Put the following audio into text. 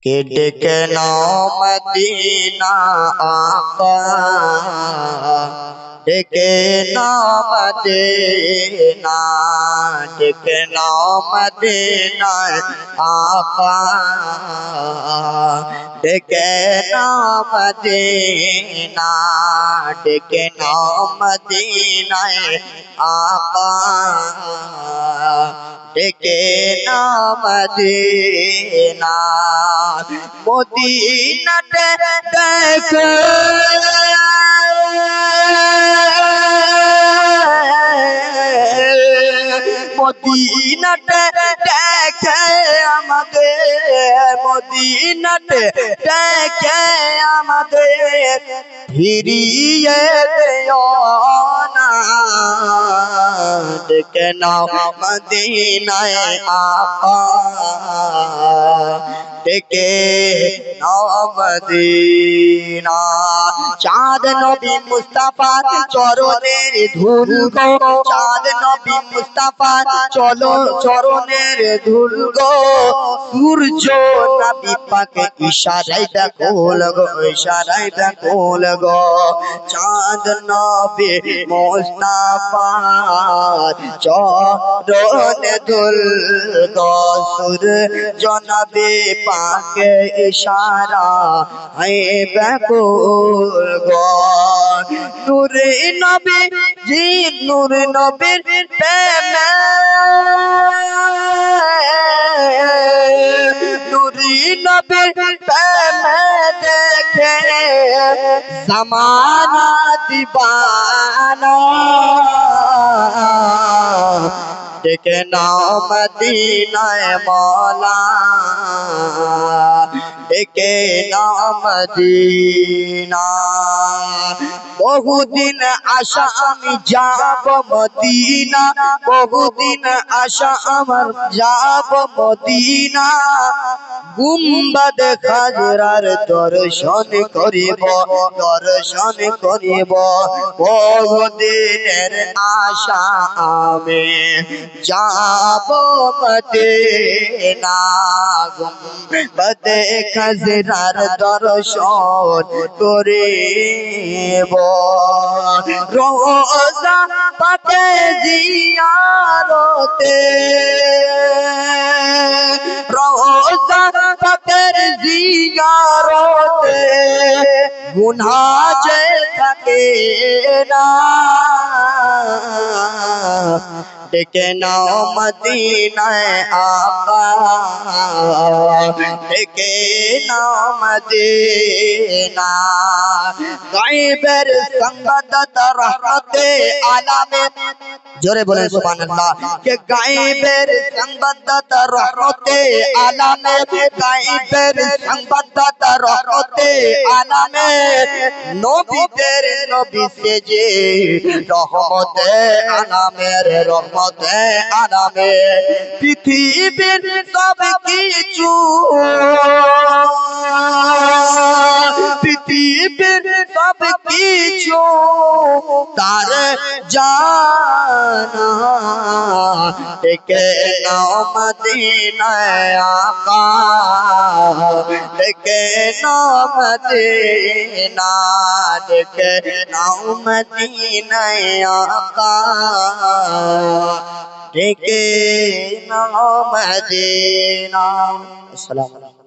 के देखना मदीना आका, देखना मदीना, देखना मदीना आका, देखना मदीना, देखना मदीना आका, डेके ना मदीना, मदीना देख মদিনাতে দেখে আমাদের, মদিনাতে দেখে আমাদের ফিরিয়ে দিও না, ডেকে নাও মদিনায় আকা, ডেকে নাও মদিনা। চাঁদ নবী মুস্তাফা চরণের ধুল গো, চাঁদ নবী মুস্তাফা চলো চরণের ধুল গো, সূর্য নবী পাকে ইশারায় ব্যাকুল গো, ইশারায় ব্যাকুল গো। চাঁদ নবী মুস্তাফা চরণে ধুল গো, সূর্য নবী পাকে ইশারা হয় ব্যাকুল গো। নূরে নবী জি নূর নবীর প্রেমে, নূরে নবীর প্রেমে দেখে জামানা দিবানা, ডেকে নাও মদিনায় মওলা, ডেকে নাও মদিনা। বহুদিন আশা আমি যাব মদিনা, বহুদিন আশা আমার যাব মদিনা, গুম্বাদ খাজরার দর্শন করিব, দর্শন করিব। বহুদিনের আশা আমি যাব মদিনা, গুম্বাদ খাজরার দর্শন করিব। রোজা পাকে জিয়ারতে, রোজা পাকের জিয়ারতে গুনাহ যে থাকে না, ডেকে নাও মদিনায় আকা, ডেকে নাও মদিনা। গায়বের সংবাদদাতা রহমতে আলামে, জোরে বলেন সুবহানাল্লাহ। কে গায়বের সংবাদদাতা রহমতে আলামে, গায়বের সংবাদদাতা রহমতে আলামে, নবীদের নবী সেজে রহমতে আলামের, রহমতে আলামে। পৃথিবীর সব কিছু, পৃথিবীর সব কিছু তার জানা, ডেকে নাও মদিনায় আকা, ডেকে নাও মদিনা, ডেকে নাও মদিনায় আকা, ডেকে নাও মদিনা। আসসালামু আলাইকুম।